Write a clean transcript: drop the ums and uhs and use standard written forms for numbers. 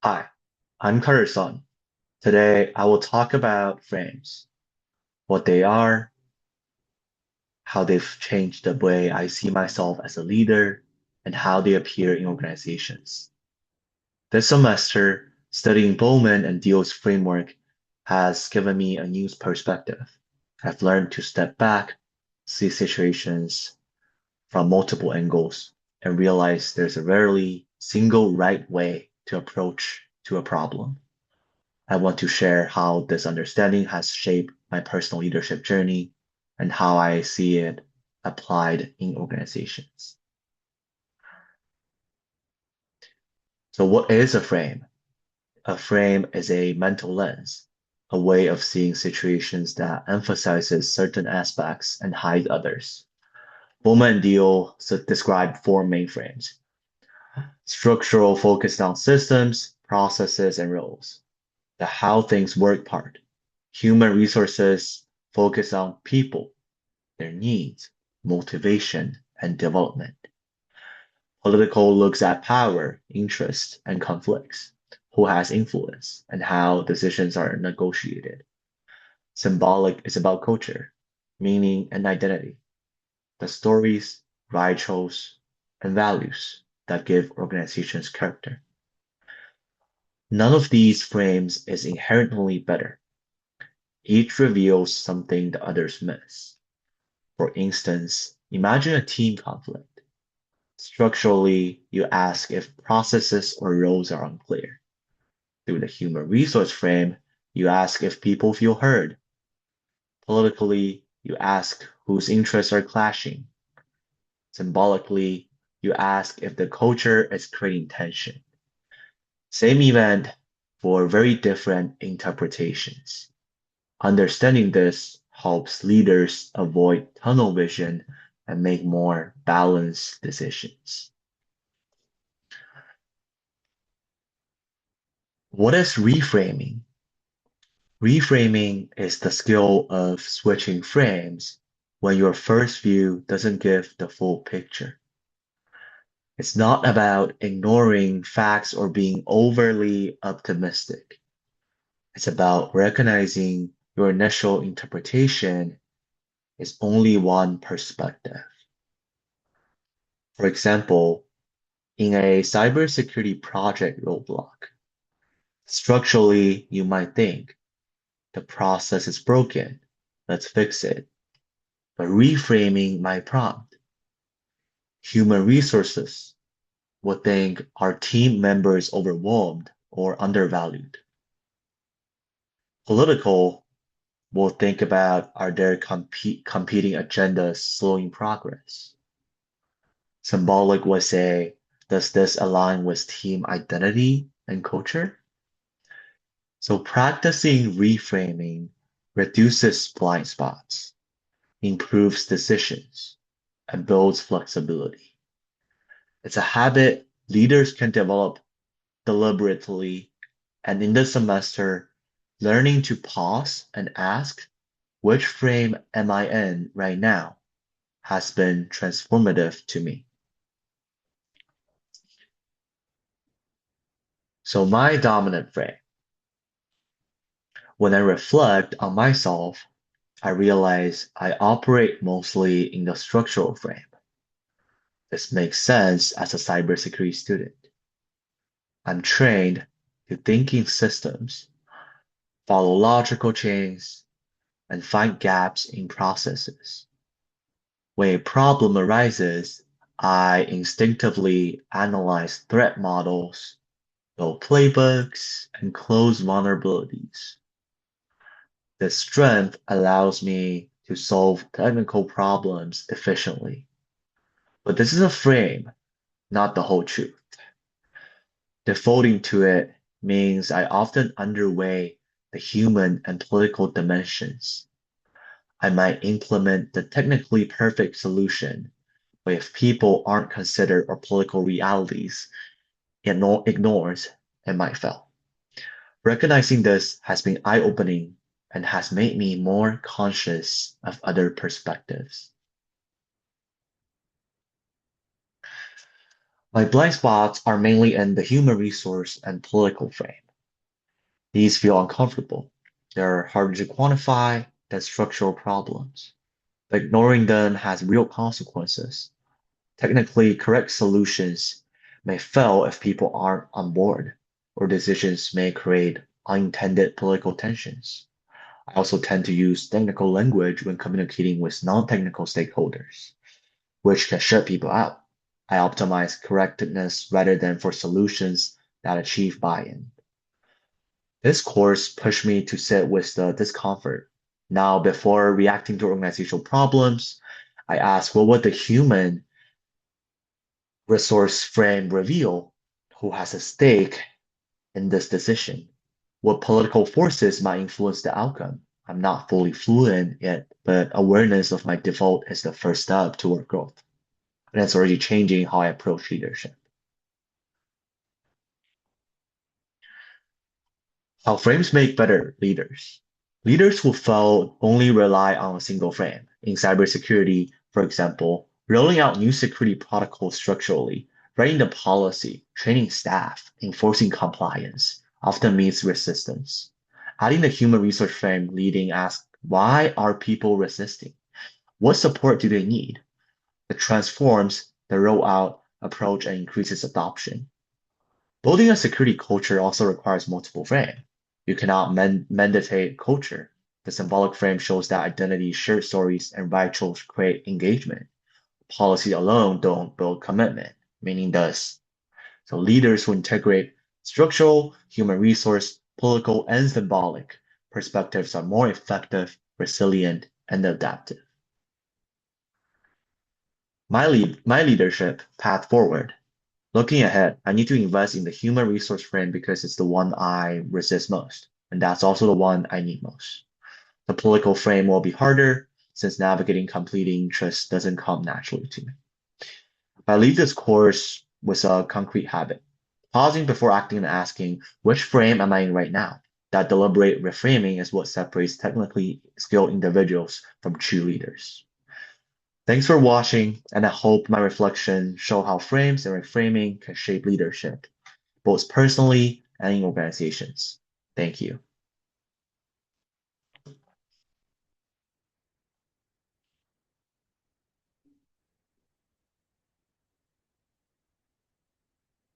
Hi, I'm Carson. Today I will talk about frames, what they are, how they've changed the way I see myself as a leader, and how they appear in organizations. This semester, studying Bowman and Deal's framework has given me a new perspective. I've learned to step back, see situations from multiple angles, and realize there's a rarely single right way to approach to a problem. I want to share how this understanding has shaped my personal leadership journey and how I see it applied in organizations. So, what is a frame? A frame is a mental lens, a way of seeing situations that emphasizes certain aspects and hide others. Bowman and Deal describe four main frames: structural, focused on systems, processes, and roles; the how things work part; human resources, focus on people, their needs, motivation, and development; political looks at power, interest, and conflicts, who has influence, and how decisions are negotiated; symbolic is about culture, meaning, and identity, the stories, rituals, and values that give organizations character. None of these frames is inherently better. Each reveals something the others miss. For instance, imagine a team conflict. Structurally, you ask if processes or roles are unclear. Through the human resource frame, you ask if people feel heard. Politically, you ask whose interests are clashing. Symbolically, you ask if the culture is creating tension. Same event for very different interpretations. Understanding this helps leaders avoid tunnel vision and make more balanced decisions. What is reframing? Reframing is the skill of switching frames when your first view doesn't give the full picture. It's not about ignoring facts or being overly optimistic. It's about recognizing your initial interpretation is only one perspective. For example, in a cybersecurity project roadblock, structurally, you might think the process is broken. Let's fix it. But reframing might prompt human resources would think our team members overwhelmed or undervalued. Political will think about are there competing agendas slowing progress. Symbolic would say, does this align with team identity and culture? So practicing reframing reduces blind spots, improves decisions, and builds flexibility. It's a habit leaders can develop deliberately, and in this semester, learning to pause and ask, which frame am I in right now, has been transformative to me. So my dominant frame, when I reflect on myself, I realize I operate mostly in the structural frame. This makes sense as a cybersecurity student. I'm trained to think in systems, follow logical chains, and find gaps in processes. When a problem arises, I instinctively analyze threat models, build playbooks, and close vulnerabilities. This strength allows me to solve technical problems efficiently. But this is a frame, not the whole truth. Defaulting to it means I often underweigh the human and political dimensions. I might implement the technically perfect solution, but if people aren't considered or political realities ignores, it might fail. Recognizing this has been eye-opening and has made me more conscious of other perspectives. My blind spots are mainly in the human resource and political frame. These feel uncomfortable. They're harder to quantify than structural problems. Ignoring them has real consequences. Technically correct solutions may fail if people aren't on board, or decisions may create unintended political tensions. I also tend to use technical language when communicating with non-technical stakeholders, which can shut people out. I optimize correctness rather than for solutions that achieve buy-in. This course pushed me to sit with the discomfort. Now, before reacting to organizational problems, I ask what would the human resource frame reveal? Who has a stake in this decision? What political forces might influence the outcome? I'm not fully fluent yet, but awareness of my default is the first step toward growth. And it's already changing how I approach leadership. How frames make better leaders. Leaders who fail only rely on a single frame. In cybersecurity, for example, rolling out new security protocols structurally, writing the policy, training staff, enforcing compliance often meets resistance. Adding the human resource frame leading asks, why are people resisting? What support do they need? It transforms the rollout approach and increases adoption. Building a security culture also requires multiple frames. You cannot mandate culture. The symbolic frame shows that identity, shared stories, and rituals create engagement. Policy alone don't build commitment, meaning does. So leaders who integrate structural, human resource, political, and symbolic perspectives are more effective, resilient, and adaptive. My leadership path forward. Looking ahead, I need to invest in the human resource frame because it's the one I resist most, and that's also the one I need most. The political frame will be harder since navigating completing interest doesn't come naturally to me. I leave this course with a concrete habit, pausing before acting and asking, which frame am I in right now? That deliberate reframing is what separates technically skilled individuals from true leaders. Thanks for watching, and I hope my reflection show how frames and reframing can shape leadership, both personally and in organizations. Thank you.